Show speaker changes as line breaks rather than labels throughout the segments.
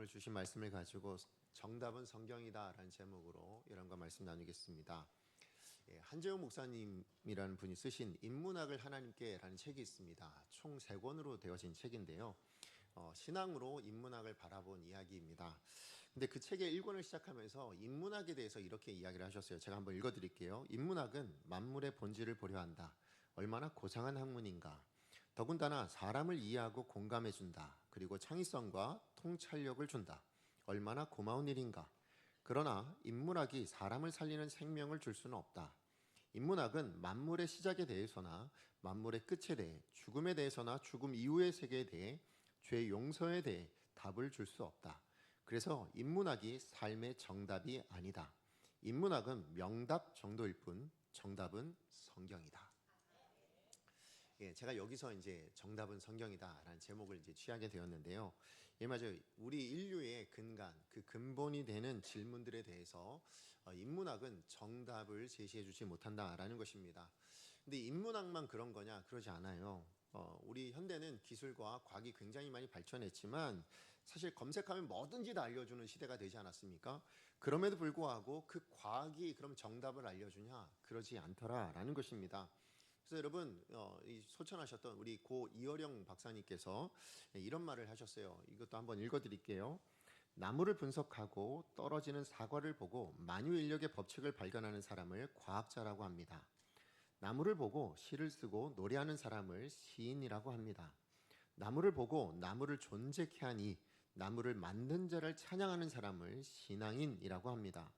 오늘 주신 말씀을 가지고 정답은 성경이다라는 제목으로 여러분과 말씀 나누겠습니다. 한재용 목사님이라는 분이 쓰신 인문학을 하나님께라는 책이 있습니다. 총 3권으로 되어진 책인데요. 신앙으로 인문학을 바라본 이야기입니다. 근데 그 책의 1권을 시작하면서 인문학에 대해서 이렇게 이야기를 하셨어요. 제가 한번 읽어드릴게요. 인문학은 만물의 본질을 보려 한다. 얼마나 고상한 학문인가. 더군다나 사람을 이해하고 공감해준다. 그리고 창의성과 통찰력을 준다. 얼마나 고마운 일인가. 그러나 인문학이 사람을 살리는 생명을 줄 수는 없다. 인문학은 만물의 시작에 대해서나 만물의 끝에 대해, 죽음에 대해서나 죽음 이후의 세계에 대해, 죄 용서에 대해 답을 줄 수 없다. 그래서 인문학이 삶의 정답이 아니다. 인문학은 명답 정도일 뿐 정답은 성경이다. 제가 여기서 이제 정답은 성경이다라는 제목을 이제 취하게 되었는데요. 맞아요. 우리 인류의 근간, 그 근본이 되는 질문들에 대해서 인문학은 정답을 제시해주지 못한다라는 것입니다. 근데 인문학만 그런 거냐? 그러지 않아요. 우리 현대는 기술과 과학이 굉장히 많이 발전했지만 사실 검색하면 뭐든지 다 알려주는 시대가 되지 않았습니까? 그럼에도 불구하고 그 과학이 그럼 정답을 알려주냐? 그러지 않더라라는 것입니다. 그래서 여러분 소천하셨던 우리 고 이어령 박사님께서 이런 말을 하셨어요. 이것도 한번 읽어드릴게요. 나무를 분석하고 떨어지는 사과를 보고 만유인력의 법칙을 발견하는 사람을 과학자라고 합니다. 나무를 보고 시를 쓰고 노래하는 사람을 시인이라고 합니다. 나무를 보고 나무를 존재케 하니 나무를 만든 자를 찬양하는 사람을 신앙인이라고 합니다.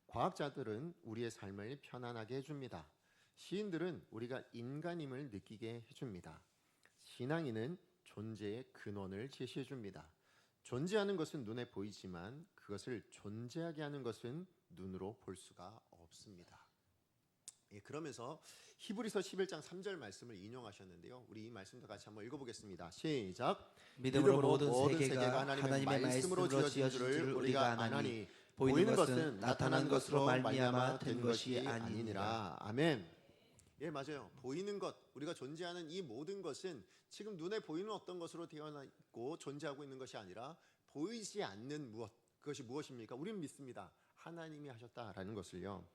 과학자들은 우리의 삶을 편안하게 해줍니다. 시인들은 우리가 인간임을 느끼게 해줍니다. 신앙인은 존재의 근원을 제시해줍니다. 존재하는 것은 눈에 보이지만 그것을 존재하게 하는 것은 눈으로 볼 수가 없습니다. 그러면서 히브리서 11장 3절 말씀을 인용하셨는데요. 우리 이 말씀도 같이 한번 읽어보겠습니다. 시작.
믿음으로 모든 세계가 하나님의 말씀으로 지어진 줄을 우리가 아나니 보이는 것은 나타난 것으로 말미암아 된 것이 아니니라.
아멘. 맞아요. 보이는 것, 우리가 존재하는 이 모든 것은 지금 눈에 보이는 어떤 것으로 되어 있고 존재하고 있는 것이 아니라 보이지 않는 무엇, 그것이 무엇입니까? 우리는 믿습니다. 하나님이 하셨다라는 것을요.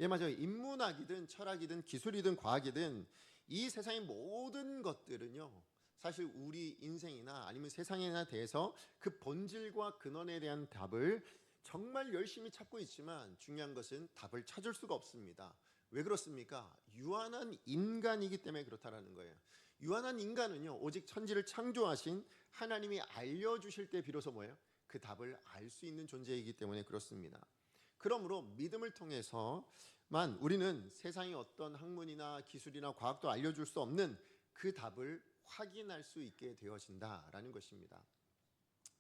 맞아요. 인문학이든 철학이든 기술이든 과학이든 이 세상의 모든 것들은요, 사실 우리 인생이나 아니면 세상에 대해서 그 본질과 근원에 대한 답을 정말 열심히 찾고 있지만 중요한 것은 답을 찾을 수가 없습니다. 왜 그렇습니까? 유한한 인간이기 때문에 그렇다라는 거예요. 유한한 인간은요, 오직 천지를 창조하신 하나님이 알려주실 때 비로소 뭐예요? 그 답을 알 수 있는 존재이기 때문에 그렇습니다. 그러므로 믿음을 통해서만 우리는 세상의 어떤 학문이나 기술이나 과학도 알려줄 수 없는 그 답을 확인할 수 있게 되어진다라는 것입니다.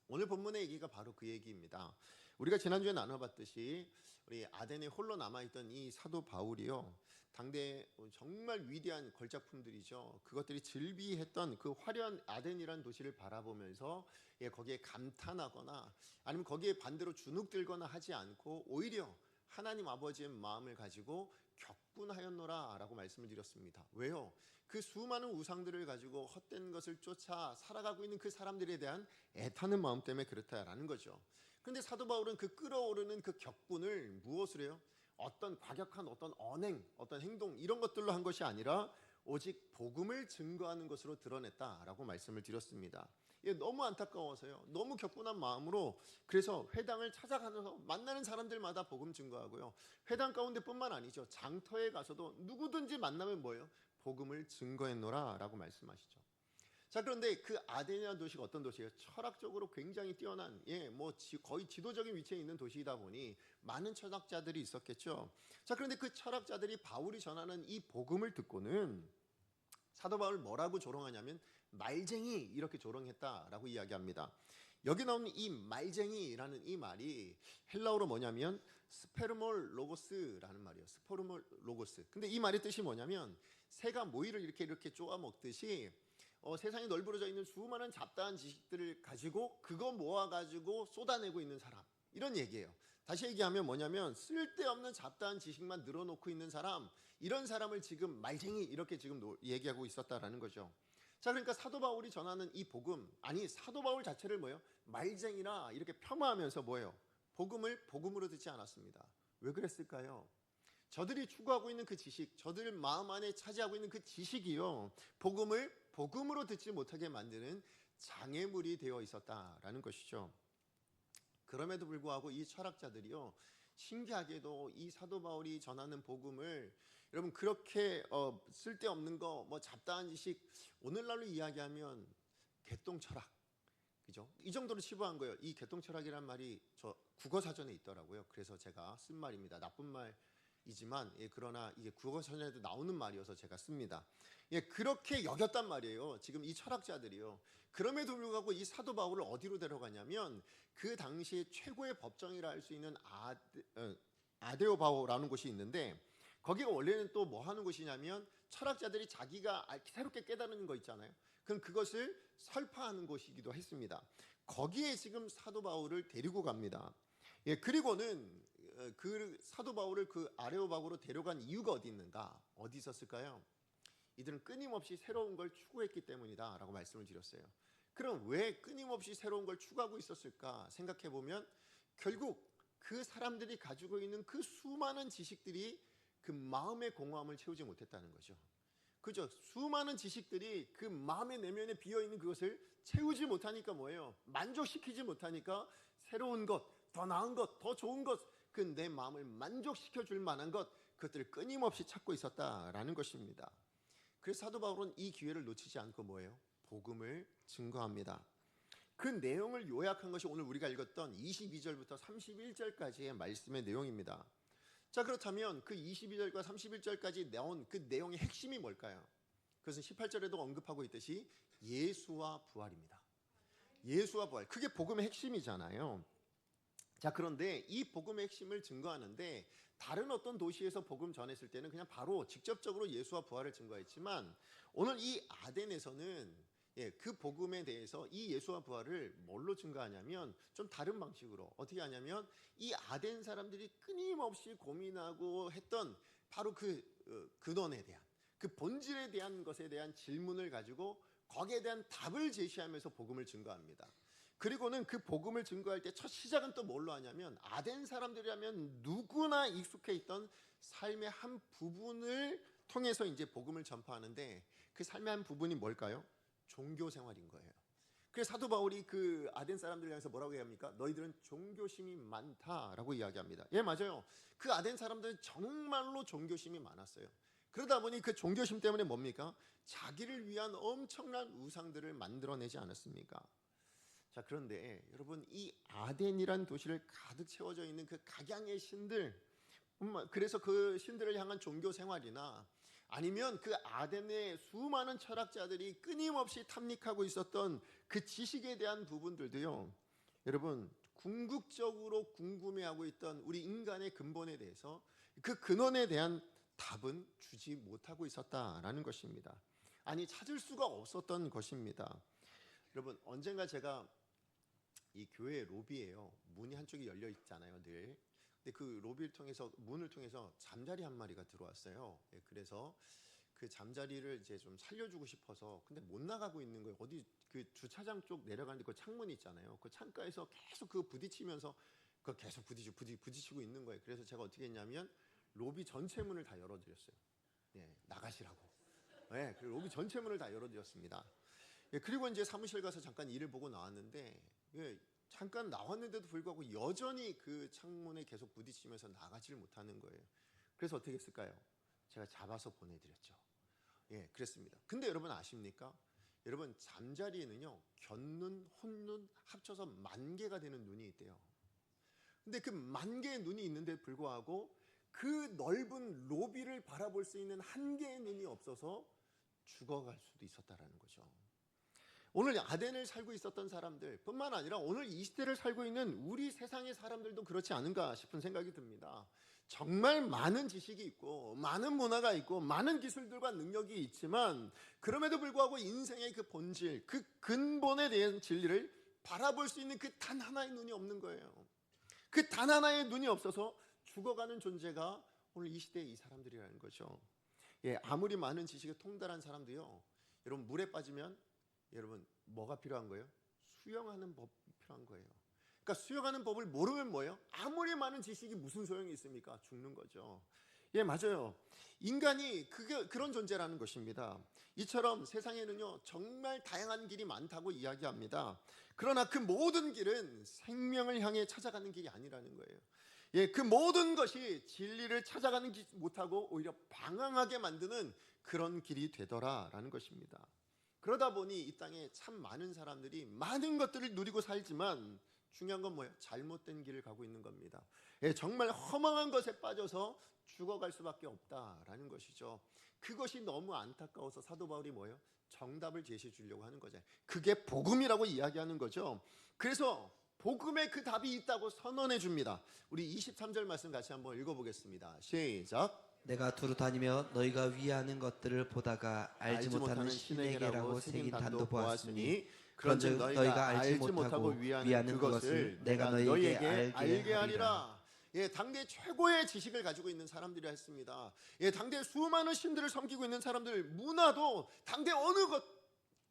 오늘 본문의 얘기가 바로 그 얘기입니다. 우리가 지난주에 나눠봤듯이 우리 아덴에 홀로 남아있던 이 사도 바울이요, 당대 정말 위대한 걸작품들이죠. 그것들이 즐비했던 그 화려한 아덴이라는 도시를 바라보면서 거기에 감탄하거나 아니면 거기에 반대로 주눅들거나 하지 않고 오히려 하나님 아버지의 마음을 가지고 격분하였노라 라고 말씀을 드렸습니다. 왜요? 그 수많은 우상들을 가지고 헛된 것을 쫓아 살아가고 있는 그 사람들에 대한 애타는 마음 때문에 그렇다라는 거죠. 그런데 사도 바울은 그 끓어오르는 그 격분을 무엇으로 해요? 어떤 과격한 어떤 언행, 어떤 행동 이런 것들로 한 것이 아니라 오직 복음을 증거하는 것으로 드러냈다라고 말씀을 드렸습니다. 너무 안타까워서요, 너무 격분한 마음으로 그래서 회당을 찾아가서 만나는 사람들마다 복음 증거하고요, 회당 가운데 뿐만 아니죠, 장터에 가서도 누구든지 만나면 뭐예요? 복음을 증거했노라 라고 말씀하시죠. 자, 그런데 그 아데니아 도시가 어떤 도시예요? 철학적으로 굉장히 뛰어난 거의 지도적인 위치에 있는 도시이다 보니 많은 철학자들이 있었겠죠. 자, 그런데 그 철학자들이 바울이 전하는 이 복음을 듣고는 사도 바울 뭐라고 조롱하냐면 말쟁이 이렇게 조롱했다라고 이야기합니다. 여기 나오는 이 말쟁이라는 이 말이 헬라어로 뭐냐면 스페르몰 로고스라는 말이에요. 스페르몰 로고스. 근데 이 말의 뜻이 뭐냐면 새가 모이를 이렇게 쪼아 먹듯이 세상에 널브러져 있는 수많은 잡다한 지식들을 가지고 그거 모아가지고 쏟아내고 있는 사람, 이런 얘기예요. 다시 얘기하면 뭐냐면 쓸데없는 잡다한 지식만 늘어놓고 있는 사람, 이런 사람을 지금 말쟁이 이렇게 지금 얘기하고 있었다라는 거죠. 자, 그러니까 사도 바울이 전하는 이 복음, 아니 사도 바울 자체를 뭐예요? 말쟁이나 이렇게 폄하하면서 뭐예요? 복음을 복음으로 듣지 않았습니다. 왜 그랬을까요? 저들이 추구하고 있는 그 지식, 저들 마음 안에 차지하고 있는 그 지식이요, 복음을 복음으로 듣지 못하게 만드는 장애물이 되어 있었다라는 것이죠. 그럼에도 불구하고 이 철학자들이요, 신기하게도 이 사도 바울이 전하는 복음을 여러분 그렇게 쓸데없는 거, 뭐 잡다한 지식, 오늘날로 이야기하면 개똥 철학, 그죠? 이 정도로 치부한 거예요. 이 개똥 철학이란 말이 저 국어 사전에 있더라고요. 그래서 제가 쓴 말입니다. 나쁜 말이지만 그러나 이게 국어 사전에도 나오는 말이어서 제가 씁니다. 그렇게 여겼단 말이에요. 지금 이 철학자들이요. 그럼에도 불구하고 이 사도 바울을 어디로 데려가냐면 그 당시에 최고의 법정이라 할 수 있는 아데오바오라는 곳이 있는데, 거기가 원래는 또 뭐 하는 곳이냐면 철학자들이 자기가 새롭게 깨달은 거 있잖아요. 그럼 그것을 설파하는 곳이기도 했습니다. 거기에 지금 사도 바울을 데리고 갑니다. 그리고는 그 사도 바울을 그 아레오바고로 데려간 이유가 어디 있는가? 어디 있었을까요? 이들은 끊임없이 새로운 걸 추구했기 때문이다 라고 말씀을 드렸어요. 그럼 왜 끊임없이 새로운 걸 추구하고 있었을까 생각해 보면, 결국 그 사람들이 가지고 있는 그 수많은 지식들이 그 마음의 공허함을 채우지 못했다는 거죠. 그죠? 수많은 지식들이 그 마음의 내면에 비어있는 그것을 채우지 못하니까 뭐예요? 만족시키지 못하니까 새로운 것, 더 나은 것, 더 좋은 것, 그 내 마음을 만족시켜 줄 만한 것, 그것들을 끊임없이 찾고 있었다라는 것입니다. 그래서 사도 바울은 이 기회를 놓치지 않고 뭐예요? 복음을 증거합니다. 그 내용을 요약한 것이 오늘 우리가 읽었던 22절부터 31절까지의 말씀의 내용입니다. 자, 그렇다면 그 22절과 31절까지 나온 그 내용의 핵심이 뭘까요? 그것은 18절에도 언급하고 있듯이 예수와 부활입니다. 예수와 부활, 그게 복음의 핵심이잖아요. 자, 그런데 이 복음의 핵심을 증거하는데 다른 어떤 도시에서 복음 전했을 때는 그냥 바로 직접적으로 예수와 부활을 증거했지만, 오늘 이 아덴에서는 그 복음에 대해서 이 예수와 부활을 뭘로 증거하냐면 좀 다른 방식으로 어떻게 하냐면, 이 아덴 사람들이 끊임없이 고민하고 했던 바로 그 근원에 대한, 그 본질에 대한 것에 대한 질문을 가지고 거기에 대한 답을 제시하면서 복음을 증거합니다. 그리고는 그 복음을 증거할 때 첫 시작은 또 뭘로 하냐면, 아덴 사람들이라면 누구나 익숙해 있던 삶의 한 부분을 통해서 이제 복음을 전파하는데, 그 삶의 한 부분이 뭘까요? 종교 생활인 거예요. 그래서 사도 바울이 그 아덴 사람들을 향해서 뭐라고 얘기합니까? 너희들은 종교심이 많다라고 이야기합니다. 예, 맞아요. 그 아덴 사람들은 정말로 종교심이 많았어요. 그러다 보니 그 종교심 때문에 뭡니까? 자기를 위한 엄청난 우상들을 만들어내지 않았습니까? 자, 그런데 여러분, 이 아덴이란 도시를 가득 채워져 있는 그 각양의 신들, 그래서 그 신들을 향한 종교 생활이나 아니면 그 아덴의 수많은 철학자들이 끊임없이 탐닉하고 있었던 그 지식에 대한 부분들도요, 여러분 궁극적으로 궁금해하고 있던 우리 인간의 근본에 대해서 그 근원에 대한 답은 주지 못하고 있었다라는 것입니다. 아니, 찾을 수가 없었던 것입니다. 여러분, 언젠가 제가 이 교회 로비에요, 문이 한쪽이 열려 있잖아요, 늘. 근데 그 로비를 통해서, 문을 통해서 잠자리 한 마리가 들어왔어요. 그래서 그 잠자리를 이제 좀 살려주고 싶어서, 근데 못 나가고 있는 거예요. 어디 그 주차장 쪽 내려가는데 그 창문이 있잖아요. 그 창가에서 계속 그 부딪히면서 그 계속 부딪히고 있는 거예요. 그래서 제가 어떻게 했냐면 로비 전체 문을 다 열어드렸어요. 나가시라고. 그 로비 전체 문을 다 열어드렸습니다. 그리고 이제 사무실 가서 잠깐 일을 보고 나왔는데, 잠깐 나왔는데도 불구하고 여전히 그 창문에 계속 부딪히면서 나가지를 못하는 거예요. 그래서 어떻게 했을까요? 제가 잡아서 보내드렸죠. 그랬습니다. 근데 여러분 아십니까? 여러분, 잠자리에는요, 곁눈, 혼눈 합쳐서 10,000개가 되는 눈이 있대요. 근데 그 10,000개의 눈이 있는데 불구하고 그 넓은 로비를 바라볼 수 있는 한 개의 눈이 없어서 죽어갈 수도 있었다라는 거죠. 오늘 아덴을 살고 있었던 사람들 뿐만 아니라 오늘 이 시대를 살고 있는 우리 세상의 사람들도 그렇지 않은가 싶은 생각이 듭니다. 정말 많은 지식이 있고 많은 문화가 있고 많은 기술들과 능력이 있지만, 그럼에도 불구하고 인생의 그 본질, 그 근본에 대한 진리를 바라볼 수 있는 그 단 하나의 눈이 없는 거예요. 그 단 하나의 눈이 없어서 죽어가는 존재가 오늘 이 시대의 이 사람들이라는 거죠. 아무리 많은 지식에 통달한 사람도요, 여러분 물에 빠지면 여러분 뭐가 필요한 거예요? 수영하는 법이 필요한 거예요. 그러니까 수영하는 법을 모르면 뭐예요? 아무리 많은 지식이 무슨 소용이 있습니까? 죽는 거죠. 예, 맞아요. 인간이 그런 존재라는 것입니다. 이처럼 세상에는요 정말 다양한 길이 많다고 이야기합니다. 그러나 그 모든 길은 생명을 향해 찾아가는 길이 아니라는 거예요. 예, 그 모든 것이 진리를 찾아가는 길 못하고 오히려 방황하게 만드는 그런 길이 되더라라는 것입니다. 그러다 보니 이 땅에 참 많은 사람들이 많은 것들을 누리고 살지만 중요한 건 뭐예요? 잘못된 길을 가고 있는 겁니다. 예, 정말 허망한 것에 빠져서 죽어갈 수밖에 없다라는 것이죠. 그것이 너무 안타까워서 사도 바울이 뭐예요? 정답을 제시해 주려고 하는 거죠. 그게 복음이라고 이야기하는 거죠. 그래서 복음에 그 답이 있다고 선언해 줍니다. 우리 23절 말씀 같이 한번 읽어보겠습니다. 시작.
내가 두루 다니며 너희가 위하는 것들을 보다가 알지 못하는 신에게라고 새긴 단도 보았으니 그런즉 너희가 알지 못하고 위하는 그것을 내가 너희에게 알게 하리라.
예, 당대 최고의 지식을 가지고 있는 사람들이 했습니다. 예, 당대 수많은 신들을 섬기고 있는 사람들, 문화도 당대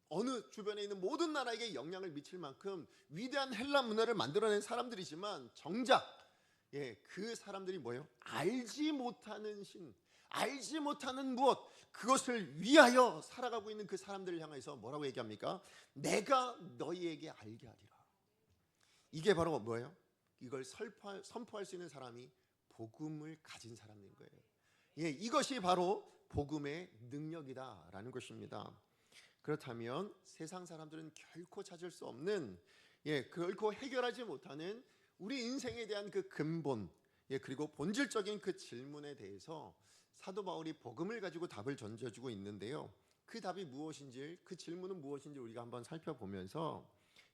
어느 주변에 있는 모든 나라에게 영향을 미칠 만큼 위대한 헬라 문화를 만들어낸 사람들이지만 정작 그 사람들이 뭐예요? 알지 못하는 신, 알지 못하는 무엇, 그것을 위하여 살아가고 있는 그 사람들을 향해서 뭐라고 얘기합니까? 내가 너희에게 알게 하리라. 이게 바로 뭐예요? 이걸 선포할 수 있는 사람이 복음을 가진 사람인 거예요. 예, 이것이 바로 복음의 능력이다라는 것입니다. 그렇다면 세상 사람들은 결코 찾을 수 없는, 결코 해결하지 못하는 우리 인생에 대한 그 근본, 그리고 본질적인 그 질문에 대해서 사도 바울이 복음을 가지고 답을 던져주고 있는데요. 그 답이 무엇인지, 그 질문은 무엇인지 우리가 한번 살펴보면서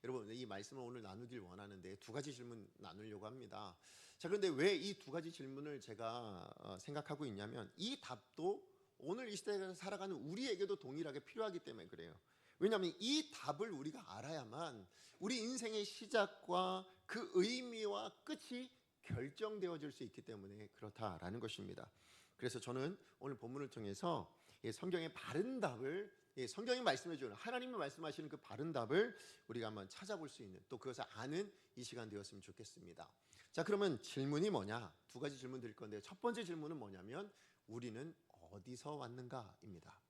여러분 이 말씀을 오늘 나누길 원하는데 두 가지 질문 나누려고 합니다. 자, 그런데 왜 이 두 가지 질문을 제가 생각하고 있냐면 이 답도 오늘 이 시대에 살아가는 우리에게도 동일하게 필요하기 때문에 그래요. 왜냐하면 이 답을 우리가 알아야만 우리 인생의 시작과 그 의미와 끝이 결정되어질 수 있기 때문에 그렇다라는 것입니다. 그래서 저는 오늘 본문을 통해서 성경의 바른 답을, 성경이 말씀해 주는, 하나님이 말씀하시는 그 바른 답을 우리가 한번 찾아볼 수 있는, 또 그것을 아는 이 시간 되었으면 좋겠습니다. 자, 그러면 질문이 뭐냐? 두 가지 질문 드릴 건데 첫 번째 질문은 뭐냐면 우리는 어디서 왔는가입니다.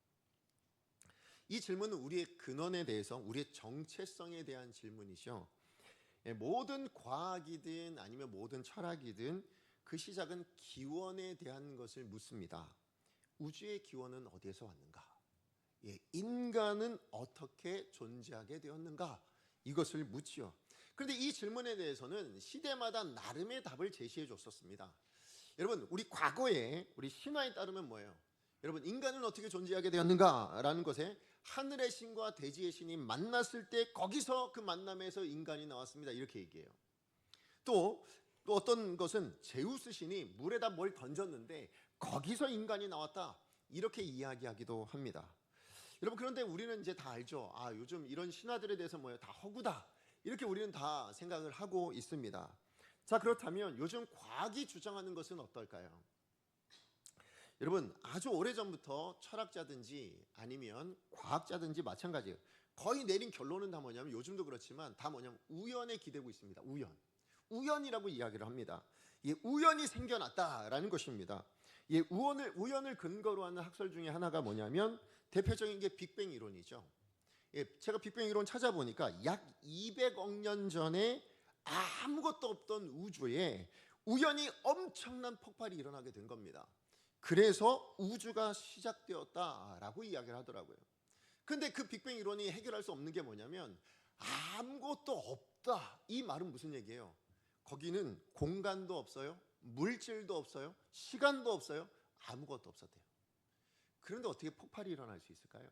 이 질문은 우리의 근원에 대해서, 우리의 정체성에 대한 질문이죠. 모든 과학이든 아니면 모든 철학이든 그 시작은 기원에 대한 것을 묻습니다. 우주의 기원은 어디에서 왔는가? 인간은 어떻게 존재하게 되었는가? 이것을 묻지요. 그런데 이 질문에 대해서는 시대마다 나름의 답을 제시해 줬었습니다. 여러분, 우리 과거에 우리 신화에 따르면 뭐예요? 여러분, 인간은 어떻게 존재하게 되었는가라는 것에 하늘의 신과 대지의 신이 만났을 때 거기서 그 만남에서 인간이 나왔습니다. 이렇게 얘기해요. 또 어떤 것은 제우스 신이 물에다 뭘 던졌는데 거기서 인간이 나왔다. 이렇게 이야기하기도 합니다. 여러분, 그런데 우리는 이제 다 알죠. 요즘 이런 신화들에 대해서 뭐예요? 다 허구다. 이렇게 우리는 다 생각을 하고 있습니다. 자, 그렇다면 요즘 과학이 주장하는 것은 어떨까요? 여러분, 아주 오래전부터 철학자든지 아니면 과학자든지 마찬가지예요. 거의 내린 결론은 다 뭐냐면, 요즘도 그렇지만 다 뭐냐면 우연에 기대고 있습니다. 우연이라고 이야기를 합니다. 우연이 생겨났다라는 것입니다. 우연을 근거로 하는 학설 중에 하나가 뭐냐면 대표적인 게 빅뱅 이론이죠. 제가 빅뱅 이론 찾아보니까 약 200억 년 전에 아무것도 없던 우주에 우연히 엄청난 폭발이 일어나게 된 겁니다. 그래서 우주가 시작되었다라고 이야기를 하더라고요. 근데 그 빅뱅 이론이 해결할 수 없는 게 뭐냐면 아무것도 없다. 이 말은 무슨 얘기예요? 거기는 공간도 없어요. 물질도 없어요. 시간도 없어요. 아무것도 없었대요. 그런데 어떻게 폭발이 일어날 수 있을까요?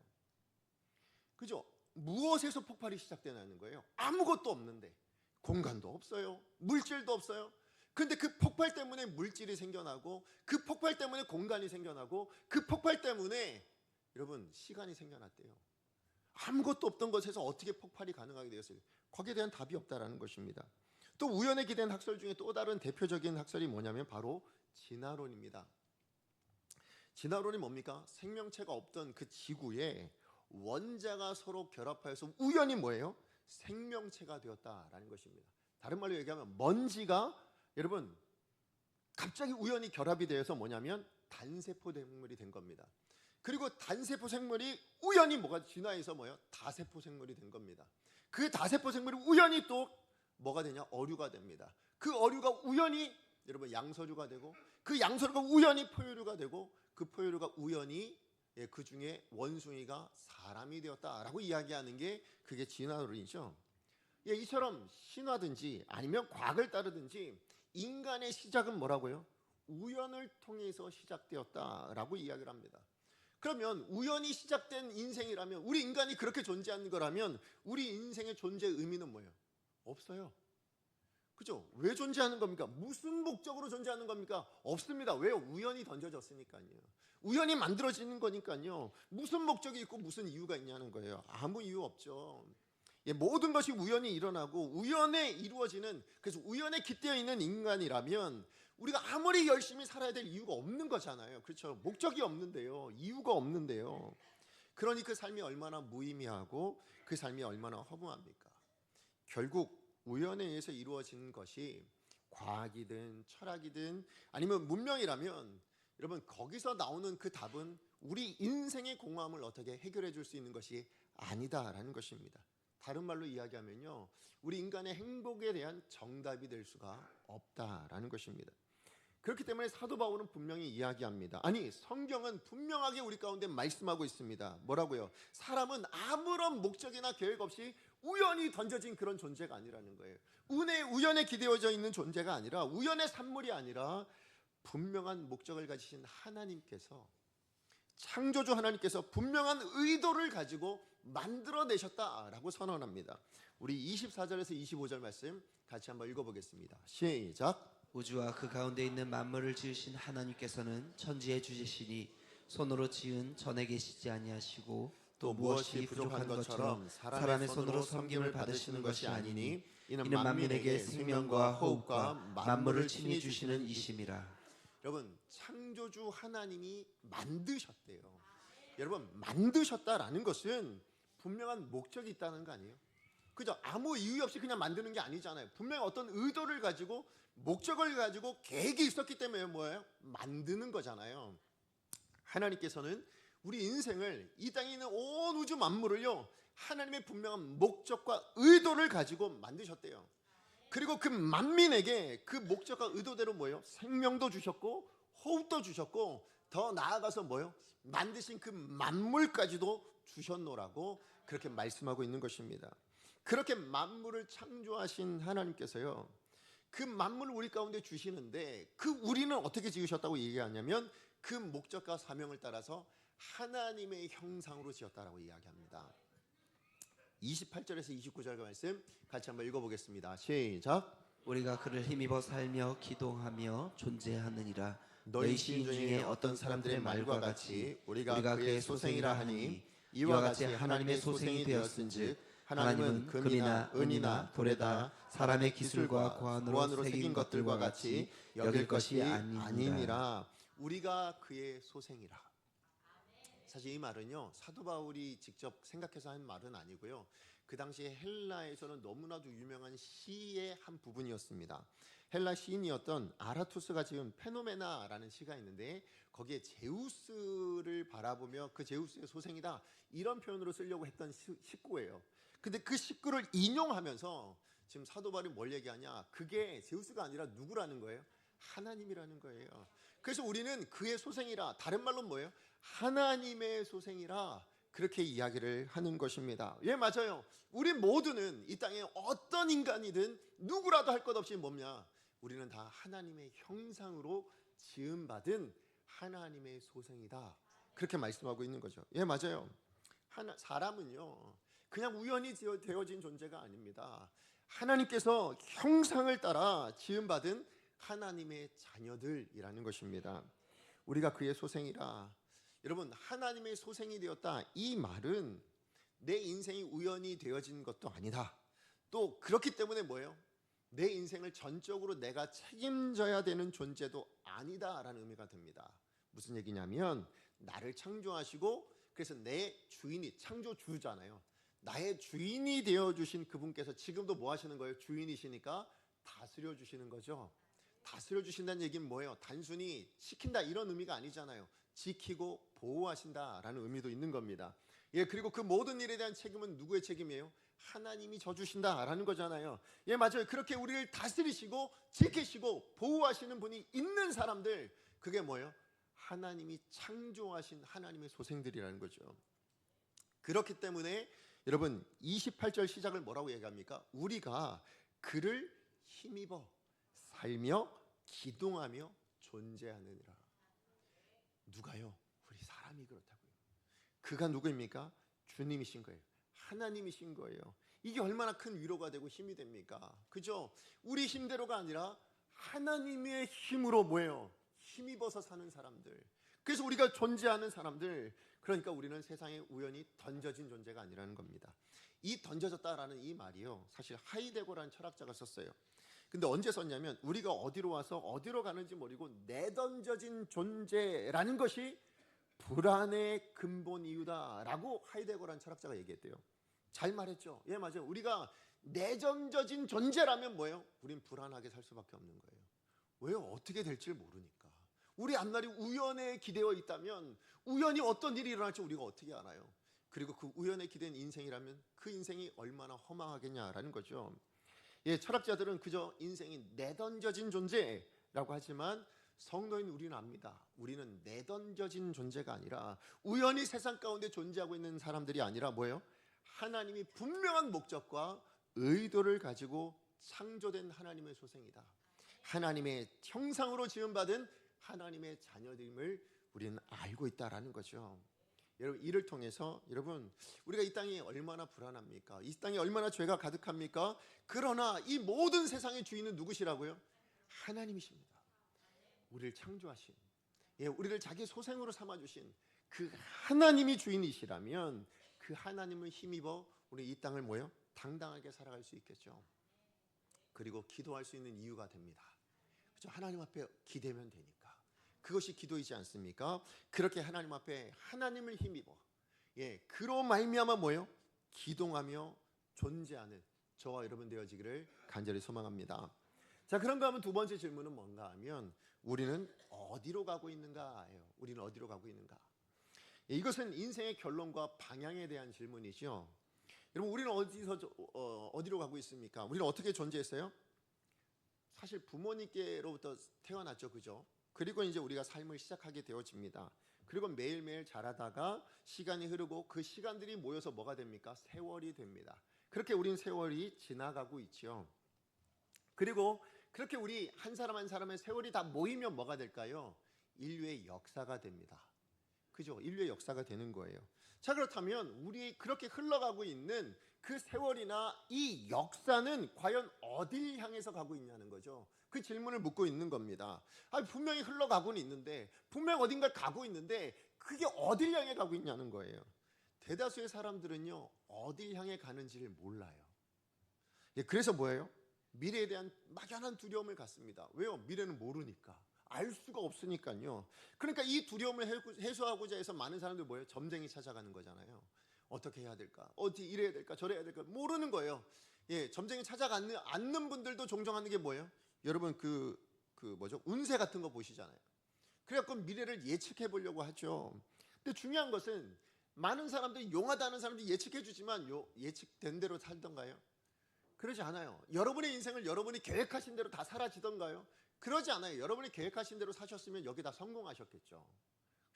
그죠? 무엇에서 폭발이 시작되는 거예요? 아무것도 없는데 공간도 없어요. 물질도 없어요. 근데 그 폭발 때문에 물질이 생겨나고 그 폭발 때문에 공간이 생겨나고 그 폭발 때문에 여러분 시간이 생겨났대요. 아무것도 없던 것에서 어떻게 폭발이 가능하게 되었어요? 거기에 대한 답이 없다라는 것입니다. 또 우연에 기댄 학설 중에 또 다른 대표적인 학설이 뭐냐면 바로 진화론입니다. 진화론이 뭡니까? 생명체가 없던 그 지구에 원자가 서로 결합하여서 우연히 뭐예요? 생명체가 되었다라는 것입니다. 다른 말로 얘기하면 먼지가 여러분 갑자기 우연히 결합이 되어서 뭐냐면 단세포 생물이 된 겁니다. 그리고 단세포 생물이 우연히 뭐가 진화해서 뭐예요? 다세포 생물이 된 겁니다. 그 다세포 생물이 우연히 또 뭐가 되냐? 어류가 됩니다. 그 어류가 우연히 여러분 양서류가 되고, 그 양서류가 우연히 포유류가 되고, 그 포유류가 우연히 그 중에 원숭이가 사람이 되었다라고 이야기하는 게 그게 진화론이죠. 이처럼 신화든지 아니면 과학을 따르든지 인간의 시작은 뭐라고요? 우연을 통해서 시작되었다라고 이야기를 합니다. 그러면 우연히 시작된 인생이라면, 우리 인간이 그렇게 존재하는 거라면 우리 인생의 존재의 의미는 뭐예요? 없어요. 그죠? 왜 존재하는 겁니까? 무슨 목적으로 존재하는 겁니까? 없습니다. 왜요? 우연히 던져졌으니까요. 우연히 만들어지는 거니까요. 무슨 목적이 있고 무슨 이유가 있냐는 거예요. 아무 이유 없죠. 모든 것이 우연히 일어나고 우연에 이루어지는, 그래서 우연에 깃대어 있는 인간이라면 우리가 아무리 열심히 살아야 될 이유가 없는 거잖아요. 그렇죠? 목적이 없는데요. 이유가 없는데요. 그러니 그 삶이 얼마나 무의미하고 그 삶이 얼마나 허무합니까? 결국 우연에 의해서 이루어진 것이 과학이든 철학이든 아니면 문명이라면 여러분 거기서 나오는 그 답은 우리 인생의 공허함을 어떻게 해결해 줄 수 있는 것이 아니다라는 것입니다. 다른 말로 이야기하면요, 우리 인간의 행복에 대한 정답이 될 수가 없다라는 것입니다. 그렇기 때문에 사도 바울은 분명히 이야기합니다. 아니, 성경은 분명하게 우리 가운데 말씀하고 있습니다. 뭐라고요? 사람은 아무런 목적이나 계획 없이 우연히 던져진 그런 존재가 아니라는 거예요. 우연에 기대어져 있는 존재가 아니라, 우연의 산물이 아니라 분명한 목적을 가지신 하나님께서, 창조주 하나님께서 분명한 의도를 가지고 만들어내셨다라고 선언합니다. 우리 24절에서 25절 말씀 같이 한번 읽어보겠습니다. 시작.
우주와 그 가운데 있는 만물을 지으신 하나님께서는 천지의 주지시니 손으로 지은 전에 계시지 아니하시고 또 무엇이 부족한 것처럼 사람의 손으로 섬김을 받으시는 것이 아니니 이는 만민에게 생명과 호흡과 만물을 친히 주시는 이심이라.
여러분, 창조주 하나님이 만드셨대요. 여러분, 만드셨다라는 것은 분명한 목적이 있다는 거 아니에요? 그죠? 아무 이유 없이 그냥 만드는 게 아니잖아요. 분명히 어떤 의도를 가지고, 목적을 가지고 계획이 있었기 때문에 뭐예요? 만드는 거잖아요. 하나님께서는 우리 인생을, 이 땅에 있는 온 우주 만물을요, 하나님의 분명한 목적과 의도를 가지고 만드셨대요. 그리고 그 만민에게 그 목적과 의도대로 뭐예요? 생명도 주셨고 호흡도 주셨고, 더 나아가서 뭐예요? 만드신 그 만물까지도 주셨노라고 그렇게 말씀하고 있는 것입니다. 그렇게 만물을 창조하신 하나님께서요, 그 만물을 우리 가운데 주시는데, 그 우리는 어떻게 지으셨다고 얘기하냐면 그 목적과 사명을 따라서 하나님의 형상으로 지었다라고 이야기합니다. 28절에서 29절 말씀 같이 한번 읽어보겠습니다. 시작.
우리가 그를 힘입어 살며 기동하며 존재하느니라. 너희 시인 중에 어떤 사람들의 말과 같이 우리가 그의 소생이라 하니 이와 같이 하나님의 소생이 되었은즉 하나님은 금이나 은이나 돌에다 사람의 기술과 고안으로 새긴 것들과 같이 여길 것이 아니니라.
우리가 그의 소생이라. 사실 이 말은요, 사도 바울이 직접 생각해서 한 말은 아니고요, 그 당시에 헬라에서는 너무나도 유명한 시의 한 부분이었습니다. 헬라 시인이었던 아라투스가 지은 페노메나라는 시가 있는데, 거기에 제우스를 바라보며 그 제우스의 소생이다, 이런 표현으로 쓰려고 했던 식구예요. 근데 그 식구를 인용하면서 지금 사도 바울이 뭘 얘기하냐, 그게 제우스가 아니라 누구라는 거예요? 하나님이라는 거예요. 그래서 우리는 그의 소생이라, 다른 말로 뭐예요? 하나님의 소생이라, 그렇게 이야기를 하는 것입니다. 예, 맞아요. 우리 모두는 이 땅에 어떤 인간이든 누구라도 할 것 없이 뭐냐, 우리는 다 하나님의 형상으로 지음받은 하나님의 소생이다, 그렇게 말씀하고 있는 거죠. 예, 맞아요. 사람은요, 그냥 우연히 되어진 존재가 아닙니다. 하나님께서 형상을 따라 지음받은 하나님의 자녀들이라는 것입니다. 우리가 그의 소생이라. 여러분, 하나님의 소생이 되었다, 이 말은 내 인생이 우연히 되어진 것도 아니다, 또 그렇기 때문에 뭐예요? 내 인생을 전적으로 내가 책임져야 되는 존재도 아니다라는 의미가 듭니다. 무슨 얘기냐면, 나를 창조하시고 그래서 내 주인이 창조주잖아요. 나의 주인이 되어주신 그분께서 지금도 뭐 하시는 거예요? 주인이시니까 다스려 주시는 거죠. 다스려 주신다는 얘기는 뭐예요? 단순히 시킨다 이런 의미가 아니잖아요. 지키고 보호하신다라는 의미도 있는 겁니다. 예, 그리고 그 모든 일에 대한 책임은 누구의 책임이에요? 하나님이 져주신다라는 거잖아요. 예, 맞아요. 그렇게 우리를 다스리시고 지키시고 보호하시는 분이 있는 사람들, 그게 뭐예요? 하나님이 창조하신 하나님의 소생들이라는 거죠. 그렇기 때문에 여러분 28절 시작을 뭐라고 얘기합니까? 우리가 그를 힘입어 살며 기동하며 존재하느니라. 누가요? 우리 사람이 그렇다고요. 그가 누구입니까? 주님이신 거예요. 하나님이신 거예요. 이게 얼마나 큰 위로가 되고 힘이 됩니까? 그죠? 우리 힘대로가 아니라 하나님의 힘으로 뭐예요? 힘입어서 사는 사람들. 그래서 우리가 존재하는 사람들, 그러니까 우리는 세상에 우연히 던져진 존재가 아니라는 겁니다. 이 던져졌다라는 이 말이요, 사실 하이데거라는 철학자가 썼어요. 근데 언제 썼냐면 우리가 어디로 와서 어디로 가는지 모르고 내던져진 존재라는 것이 불안의 근본 이유다라고 하이데거라는 철학자가 얘기했대요. 잘 말했죠. 예, 맞아요. 우리가 내던져진 존재라면 뭐예요? 우린 불안하게 살 수밖에 없는 거예요. 왜요? 어떻게 될지 모르니까. 우리 앞날이 우연에 기대어 있다면 우연히 어떤 일이 일어날지 우리가 어떻게 알아요? 그리고 그 우연에 기댄 인생이라면 그 인생이 얼마나 허망하겠냐라는 거죠. 예, 철학자들은 그저 인생이 내던져진 존재라고 하지만 성도인 우리는 압니다. 우리는 내던져진 존재가 아니라 우연히 세상 가운데 존재하고 있는 사람들이 아니라 뭐예요? 하나님이 분명한 목적과 의도를 가지고 창조된 하나님의 소생이다. 하나님의 형상으로 지음받은 하나님의 자녀됨을 우리는 알고 있다라는 거죠. 여러분, 이를 통해서 여러분, 우리가 이 땅이 얼마나 불안합니까? 이 땅이 얼마나 죄가 가득합니까? 그러나 이 모든 세상의 주인은 누구시라고요? 하나님이십니다. 우리를 창조하신, 예, 우리를 자기 소생으로 삼아주신 그 하나님이 주인이시라면 그 하나님을 힘입어 우리 이 땅을 뭐요? 당당하게 살아갈 수 있겠죠. 그리고 기도할 수 있는 이유가 됩니다. 그렇죠? 하나님 앞에 기대면 되니까. 그것이 기도이지 않습니까? 그렇게 하나님 앞에 하나님을 힘입어, 예, 그로 말미암아 뭐요? 기동하며 존재하는 저와 여러분 되어지기를 간절히 소망합니다. 자, 그런가 하면 두 번째 질문은 뭔가 하면 우리는 어디로 가고 있는가예요. 우리는 어디로 가고 있는가? 예, 이것은 인생의 결론과 방향에 대한 질문이죠. 여러분, 우리는 어디로 가고 있습니까? 우리는 어떻게 존재했어요? 사실 부모님께로부터 태어났죠, 그죠? 그리고 이제 우리가 삶을 시작하게 되어집니다. 그리고 매일매일 자라다가 시간이 흐르고 그 시간들이 모여서 뭐가 됩니까? 세월이 됩니다. 그렇게 우린 세월이 지나가고 있죠. 그리고 그렇게 우리 한 사람 한 사람의 세월이 다 모이면 뭐가 될까요? 인류의 역사가 됩니다. 그죠? 인류의 역사가 되는 거예요. 자, 그렇다면 우리 그렇게 흘러가고 있는 그 세월이나 이 역사는 과연 어딜 향해서 가고 있냐는 거죠. 그 질문을 묻고 있는 겁니다. 분명히 흘러가고는 있는데, 분명 어딘가 가고 있는데 그게 어딜 향해 가고 있냐는 거예요. 대다수의 사람들은요, 어딜 향해 가는지를 몰라요. 예, 그래서 뭐예요? 미래에 대한 막연한 두려움을 갖습니다. 왜요? 미래는 모르니까. 알 수가 없으니까요. 그러니까 이 두려움을 해소하고자 해서 많은 사람들이 뭐예요? 점쟁이 찾아가는 거잖아요. 어떻게 해야 될까? 어떻게 이래야 될까? 저래야 될까? 모르는 거예요. 예, 점쟁이 찾아가는 않는 분들도 종종 하는 게 뭐예요? 여러분 뭐죠? 운세 같은 거 보시잖아요. 그래갖고 미래를 예측해 보려고 하죠. 근데 중요한 것은 많은 사람들이 용하다는 사람들이 예측해 주지만 예측된 대로 살던가요? 그러지 않아요. 여러분의 인생을 여러분이 계획하신 대로 다 사라지던가요? 그러지 않아요. 여러분이 계획하신 대로 사셨으면 여기 다 성공하셨겠죠.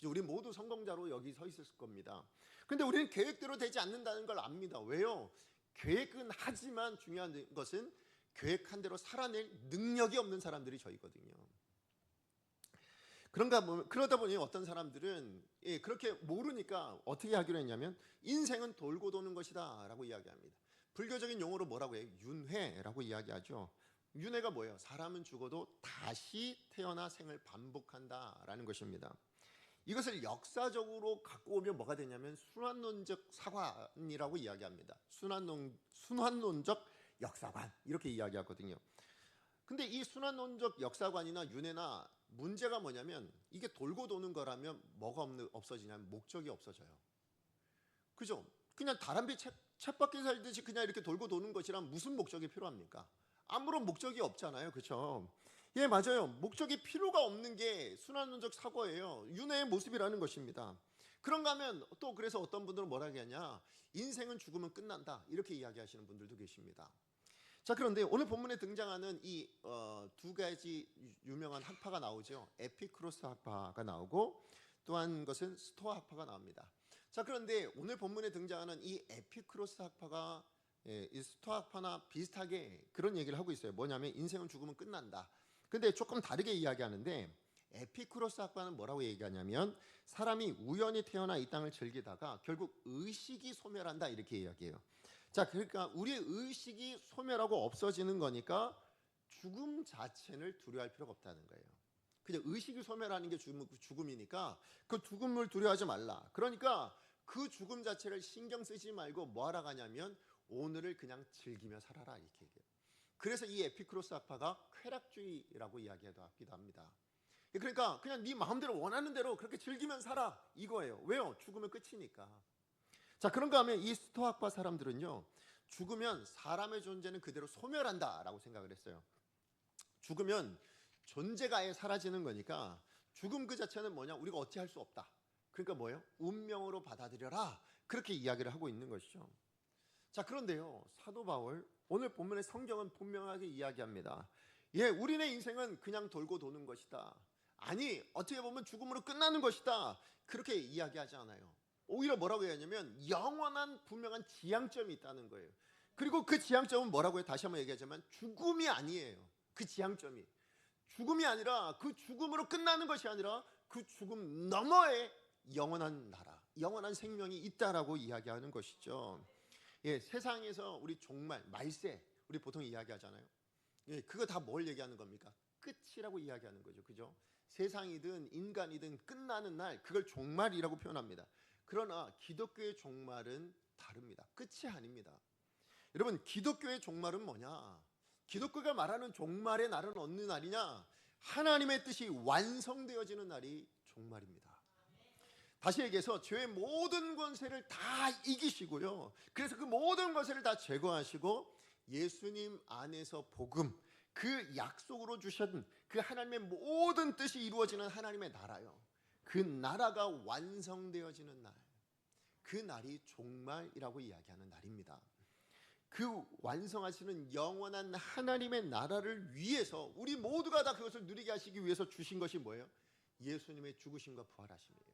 우리 모두 성공자로 여기 서 있을 겁니다. 근데 우리는 계획대로 되지 않는다는 걸 압니다. 왜요? 계획은 하지만 중요한 것은 계획한 대로 살아낼 능력이 없는 사람들이 저희거든요. 그러다 보니 어떤 사람들은 그렇게 모르니까 어떻게 하기로 했냐면 인생은 돌고 도는 것이다 라고 이야기합니다. 불교적인 용어로 뭐라고 해요? 윤회라고 이야기하죠. 윤회가 뭐예요? 사람은 죽어도 다시 태어나 생을 반복한다라는 것입니다. 이것을 역사적으로 갖고 오면 뭐가 되냐면 순환론적 사관이라고 이야기합니다. 순환론적 역사관 이렇게 이야기하거든요. 근데 이 순환론적 역사관이나 윤회나 문제가 뭐냐면 이게 돌고 도는 거라면 뭐가 없어지냐면 목적이 없어져요. 그죠? 그냥 다람쥐 쳇바퀴 살듯이 그냥 이렇게 돌고 도는 것이란 무슨 목적이 필요합니까? 아무런 목적이 없잖아요. 그렇죠? 예, 맞아요. 목적이 필요가 없는 게 순환론적 사고예요. 윤회의 모습이라는 것입니다. 그런가 하면 또 그래서 어떤 분들은 뭐라 하냐, 인생은 죽으면 끝난다, 이렇게 이야기하시는 분들도 계십니다. 자, 그런데 오늘 본문에 등장하는 이 두 가지 유명한 학파가 나오죠. 에피쿠로스 학파가 나오고 또 한 것은 스토아 학파가 나옵니다. 자, 그런데 오늘 본문에 등장하는 이 에피쿠로스 학파가 이 스토아 학파나 비슷하게 그런 얘기를 하고 있어요. 뭐냐면 인생은 죽으면 끝난다. 근데 조금 다르게 이야기하는데, 에피쿠로스 학파는 뭐라고 얘기하냐면 사람이 우연히 태어나 이 땅을 즐기다가 결국 의식이 소멸한다, 이렇게 이야기해요. 자, 그러니까 우리의 의식이 소멸하고 없어지는 거니까 죽음 자체를 두려워할 필요가 없다는 거예요. 그냥 의식이 소멸하는 게 죽음이니까 그 죽음을 두려워하지 말라. 그러니까 그 죽음 자체를 신경 쓰지 말고 뭐 하러 가냐면 오늘을 그냥 즐기며 살아라, 이렇게 얘기해요. 그래서 이 에피쿠로스 학파가 쾌락주의라고 이야기하기도 합니다. 그러니까 그냥 네 마음대로 원하는 대로 그렇게 즐기면 살아, 이거예요. 왜요? 죽으면 끝이니까. 자, 그런가 하면 이 스토아 학파 사람들은요, 죽으면 사람의 존재는 그대로 소멸한다라고 생각을 했어요. 죽으면 존재가 아예 사라지는 거니까 죽음 그 자체는 뭐냐, 우리가 어찌 할 수 없다. 그러니까 뭐예요? 운명으로 받아들여라, 그렇게 이야기를 하고 있는 것이죠. 자, 그런데요, 사도 바울 오늘 본문의 성경은 분명하게 이야기합니다. 예, 우리네 인생은 그냥 돌고 도는 것이다. 아니, 어떻게 보면 죽음으로 끝나는 것이다, 그렇게 이야기하지 않아요. 오히려 뭐라고 얘기하냐면 영원한 분명한 지향점이 있다는 거예요. 그리고 그 지향점은 뭐라고 해요? 다시 한번 얘기하자면 죽음이 아니에요. 그 지향점이 죽음이 아니라, 그 죽음으로 끝나는 것이 아니라 그 죽음 너머에 영원한 나라, 영원한 생명이 있다라고 이야기하는 것이죠. 예, 세상에서 우리 종말, 말세, 우리 보통 이야기하잖아요. 예, 그거 다 뭘 얘기하는 겁니까? 끝이라고 이야기하는 거죠. 그죠? 세상이든 인간이든 끝나는 날, 그걸 종말이라고 표현합니다. 그러나 기독교의 종말은 다릅니다. 끝이 아닙니다. 여러분, 기독교의 종말은 뭐냐? 기독교가 말하는 종말의 날은 어느 날이냐? 하나님의 뜻이 완성되어지는 날이 종말입니다. 다시 얘기해서 죄의 모든 권세를 다 이기시고요, 그래서 그 모든 권세를 다 제거하시고 예수님 안에서 복음, 그 약속으로 주신 그 하나님의 모든 뜻이 이루어지는 하나님의 나라요, 그 나라가 완성되어지는 날, 그 날이 종말이라고 이야기하는 날입니다. 그 완성하시는 영원한 하나님의 나라를 위해서 우리 모두가 다 그것을 누리게 하시기 위해서 주신 것이 뭐예요? 예수님의 죽으심과 부활하심이에요.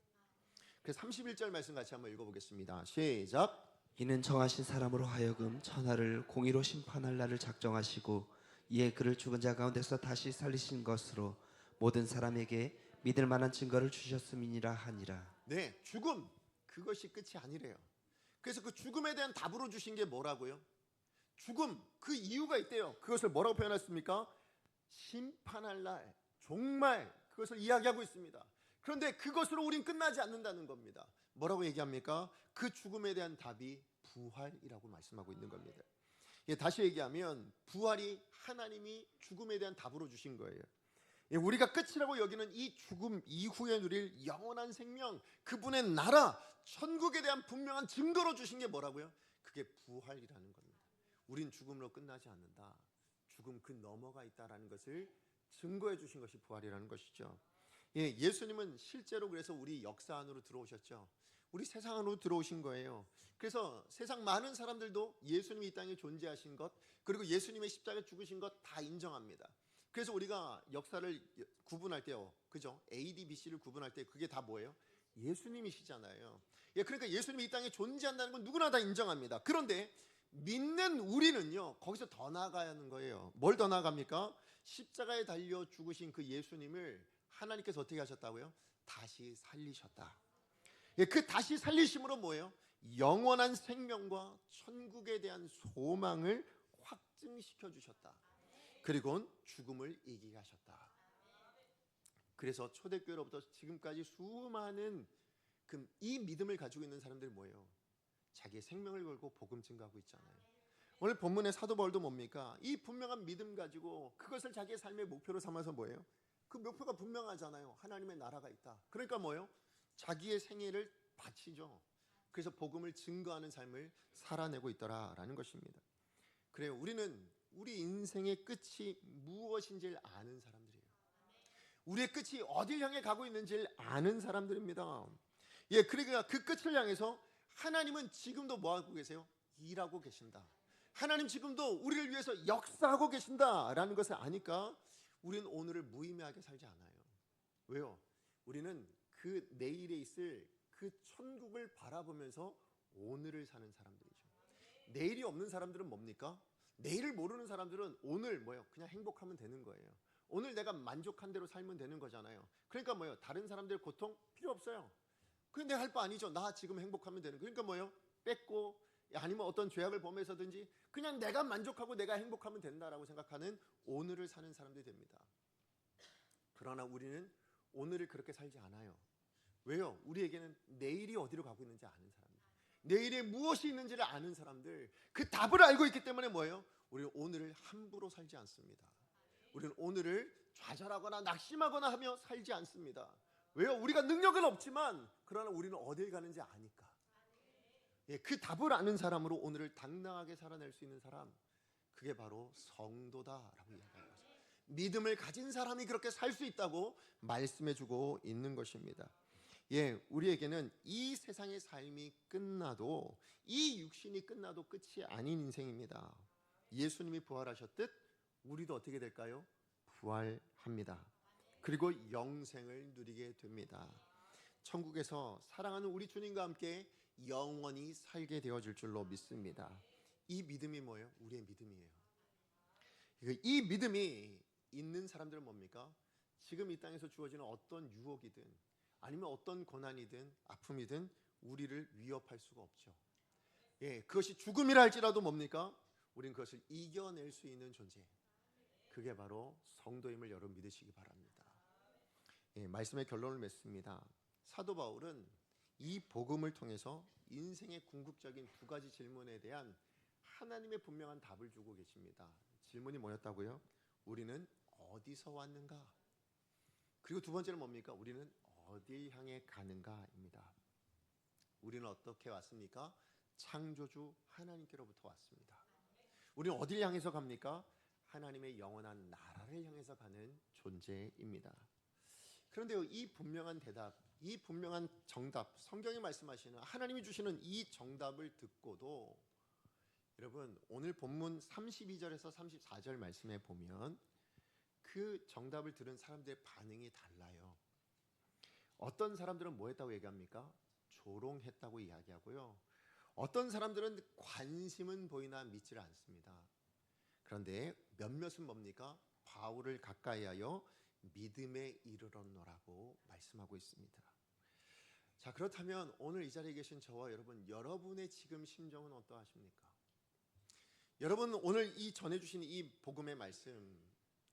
그래서 31절 말씀 같이 한번 읽어보겠습니다. 시작.
이는 정하신 사람으로 하여금 천하를 공의로 심판할 날을 작정하시고 이에 그를 죽은 자 가운데서 다시 살리신 것으로 모든 사람에게 믿을 만한 증거를 주셨음이니라 하니라.
네, 죽음, 그것이 끝이 아니래요. 그래서 그 죽음에 대한 답으로 주신 게 뭐라고요? 죽음, 그 이유가 있대요. 그것을 뭐라고 표현했습니까? 심판할 날, 종말, 그것을 이야기하고 있습니다. 그런데 그것으로 우린 끝나지 않는다는 겁니다. 뭐라고 얘기합니까? 그 죽음에 대한 답이 부활이라고 말씀하고 있는 겁니다. 예, 다시 얘기하면 부활이 하나님이 죽음에 대한 답으로 주신 거예요. 예, 우리가 끝이라고 여기는 이 죽음 이후에 누릴 영원한 생명, 그분의 나라, 천국에 대한 분명한 증거로 주신 게 뭐라고요? 그게 부활이라는 겁니다. 우린 죽음으로 끝나지 않는다. 죽음 그 너머가 있다라는 것을 증거해 주신 것이 부활이라는 것이죠. 예, 예수님은 실제로 그래서 우리 역사 안으로 들어오셨죠. 우리 세상 안으로 들어오신 거예요. 그래서 세상 많은 사람들도 예수님이 이 땅에 존재하신 것, 그리고 예수님의 십자가에 죽으신 것 다 인정합니다. 그래서 우리가 역사를 구분할 때요, 그죠? AD, BC를 구분할 때 그게 다 뭐예요? 예수님이시잖아요. 예, 그러니까 예수님이 이 땅에 존재한다는 건 누구나 다 인정합니다. 그런데 믿는 우리는요, 거기서 더 나아가야 하는 거예요. 뭘 더 나아갑니까? 십자가에 달려 죽으신 그 예수님을 하나님께서 어떻게 하셨다고요? 다시 살리셨다. 예, 그 다시 살리심으로 뭐예요? 영원한 생명과 천국에 대한 소망을 확증시켜 주셨다. 그리고 죽음을 이기게 하셨다. 그래서 초대교회로부터 지금까지 수많은 이 믿음을 가지고 있는 사람들이 뭐예요? 자기의 생명을 걸고 복음 증거하고 있잖아요. 오늘 본문의 사도 바울도 뭡니까? 이 분명한 믿음 가지고 그것을 자기의 삶의 목표로 삼아서 뭐예요? 그 목표가 분명하잖아요. 하나님의 나라가 있다. 그러니까 뭐예요? 자기의 생애를 바치죠. 그래서 복음을 증거하는 삶을 살아내고 있더라라는 것입니다. 그래요. 우리는 우리 인생의 끝이 무엇인지를 아는 사람들이에요. 우리의 끝이 어딜 향해 가고 있는지를 아는 사람들입니다. 예, 그러니까 그 끝을 향해서 하나님은 지금도 뭐 하고 계세요? 일하고 계신다. 하나님 지금도 우리를 위해서 역사하고 계신다라는 것을 아니까 우리는 오늘을 무의미하게 살지 않아요. 왜요? 우리는 그 내일에 있을 그 천국을 바라보면서 오늘을 사는 사람들이죠. 내일이 없는 사람들은 뭡니까? 내일을 모르는 사람들은 오늘 뭐예요? 그냥 행복하면 되는 거예요. 오늘 내가 만족한 대로 살면 되는 거잖아요. 그러니까 뭐예요? 다른 사람들 고통 필요 없어요. 그게 내 할 바 아니죠. 나 지금 행복하면 되는. 그러니까 뭐예요? 뺏고 아니면 어떤 죄악을 범해서든지 그냥 내가 만족하고 내가 행복하면 된다라고 생각하는 오늘을 사는 사람들이 됩니다. 그러나 우리는 오늘을 그렇게 살지 않아요. 왜요? 우리에게는 내일이 어디로 가고 있는지 아는 사람들, 내일에 무엇이 있는지를 아는 사람들, 그 답을 알고 있기 때문에 뭐예요? 우리는 오늘을 함부로 살지 않습니다. 우리는 오늘을 좌절하거나 낙심하거나 하며 살지 않습니다. 왜요? 우리가 능력은 없지만 그러나 우리는 어딜 가는지 아니까. 예, 그 답을 아는 사람으로 오늘을 당당하게 살아낼 수 있는 사람, 그게 바로 성도다라고 이야기하는 거죠. 믿음을 가진 사람이 그렇게 살 수 있다고 말씀해주고 있는 것입니다. 예, 우리에게는 이 세상의 삶이 끝나도, 이 육신이 끝나도 끝이 아닌 인생입니다. 예수님이 부활하셨듯 우리도 어떻게 될까요? 부활합니다. 그리고 영생을 누리게 됩니다. 천국에서 사랑하는 우리 주님과 함께 영원히 살게 되어질 줄로 믿습니다. 이 믿음이 뭐예요? 우리의 믿음이에요. 이 믿음이 있는 사람들은 뭡니까? 지금 이 땅에서 주어지는 어떤 유혹이든 아니면 어떤 고난이든 아픔이든 우리를 위협할 수가 없죠. 예, 그것이 죽음이라 할지라도 뭡니까? 우리는 그것을 이겨낼 수 있는 존재. 그게 바로 성도임을 여러분 믿으시기 바랍니다. 예, 말씀의 결론을 맺습니다. 사도 바울은 이 복음을 통해서 인생의 궁극적인 두 가지 질문에 대한 하나님의 분명한 답을 주고 계십니다. 질문이 뭐였다고요? 우리는 어디서 왔는가? 그리고 두 번째는 뭡니까? 우리는 어디 향해 가는가입니다. 우리는 어떻게 왔습니까? 창조주 하나님께로부터 왔습니다. 우리는 어디를 향해서 갑니까? 하나님의 영원한 나라를 향해서 가는 존재입니다. 그런데요, 이 분명한 대답, 이 분명한 정답, 성경이 말씀하시는 하나님이 주시는 이 정답을 듣고도 여러분 오늘 본문 32절에서 34절 말씀에 보면 그 정답을 들은 사람들의 반응이 달라요. 어떤 사람들은 뭐 했다고 얘기합니까? 조롱했다고 이야기하고요. 어떤 사람들은 관심은 보이나 믿지를 않습니다. 그런데 몇몇은 뭡니까? 바울을 가까이하여 믿음에 이르렀노라고 말씀하고 있습니다. 자, 그렇다면 오늘 이 자리에 계신 저와 여러분, 여러분의 지금 심정은 어떠하십니까? 여러분 오늘 이 전해주신 이 복음의 말씀,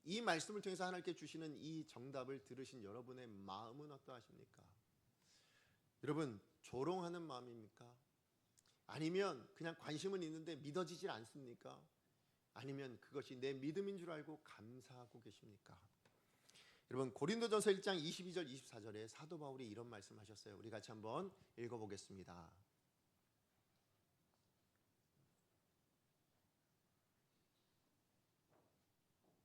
이 말씀을 통해서 하나님께 주시는 이 정답을 들으신 여러분의 마음은 어떠하십니까? 여러분 조롱하는 마음입니까? 아니면 그냥 관심은 있는데 믿어지질 않습니까? 아니면 그것이 내 믿음인 줄 알고 감사하고 계십니까? 여러분 고린도전서 1장 22절 24절에 사도 바울이 이런 말씀하셨어요. 우리 같이 한번 읽어보겠습니다.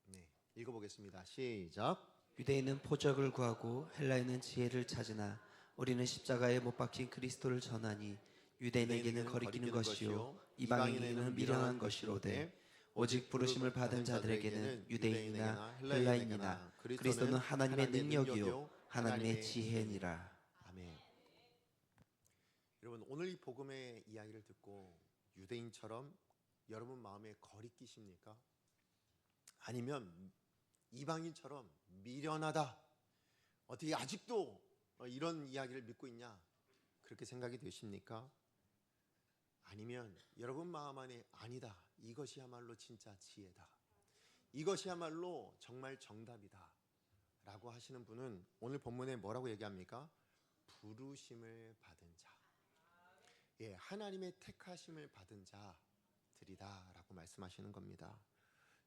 네, 읽어보겠습니다. 시작.
유대인은 표적을 구하고 헬라인은 지혜를 찾으나 우리는 십자가에 못 박힌 그리스도를 전하니 유대인에게는 거리끼는 것이요 이방인에게는 미련한 것이로되 오직 부르심을 받은 자들에게는 유대인이나 헬라인이나 그리스도는 하나님의 능력이요 하나님의 지혜니라.
아멘. 여러분 오늘 이 복음의 이야기를 듣고 유대인처럼 여러분 마음에 거리끼십니까? 아니면 이방인처럼 미련하다, 어떻게 아직도 이런 이야기를 믿고 있냐, 그렇게 생각이 되십니까? 아니면 여러분 마음 안에 아니다, 이것이야말로 진짜 지혜다, 이것이야말로 정말 정답이다 라고 하시는 분은 오늘 본문에 뭐라고 얘기합니까? 부르심을 받은 자, 예, 하나님의 택하심을 받은 자들이다 라고 말씀하시는 겁니다.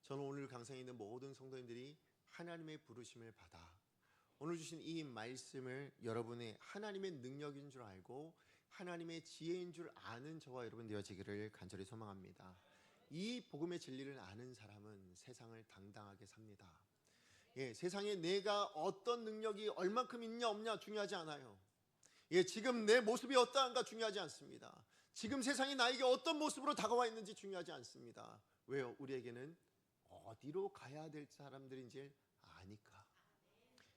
저는 오늘 강상에 있는 모든 성도님들이 하나님의 부르심을 받아 오늘 주신 이 말씀을 여러분의 하나님의 능력인 줄 알고 하나님의 지혜인 줄 아는 저와 여러분 되어지기를 간절히 소망합니다. 이 복음의 진리를 아는 사람은 세상을 당당하게 삽니다. 예, 세상에 내가 어떤 능력이 얼만큼 있냐 없냐 중요하지 않아요. 예, 지금 내 모습이 어떠한가 중요하지 않습니다. 지금 세상이 나에게 어떤 모습으로 다가와 있는지 중요하지 않습니다. 왜요? 우리에게는 어디로 가야 될 사람들인지 아니까.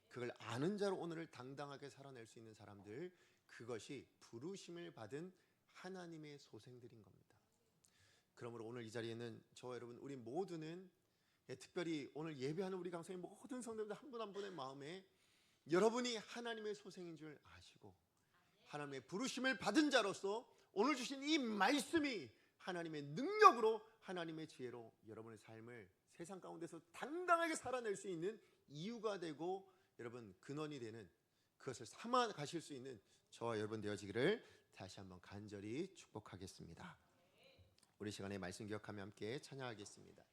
그걸 아는 자로 오늘을 당당하게 살아낼 수 있는 사람들, 그것이 부르심을 받은 하나님의 소생들인 겁니다. 그러므로 오늘 이 자리에는 저와 여러분 우리 모두는, 특별히 오늘 예배하는 우리 강성의 모든 성도님들 한 분 한 분의 마음에 여러분이 하나님의 소생인 줄 아시고 하나님의 부르심을 받은 자로서 오늘 주신 이 말씀이 하나님의 능력으로, 하나님의 지혜로 여러분의 삶을 세상 가운데서 당당하게 살아낼 수 있는 이유가 되고 여러분 근원이 되는, 그것을 삼아 가실 수 있는 저와 여러분 되어지기를 다시 한번 간절히 축복하겠습니다. 우리 시간에 말씀 기억하며 함께 찬양하겠습니다.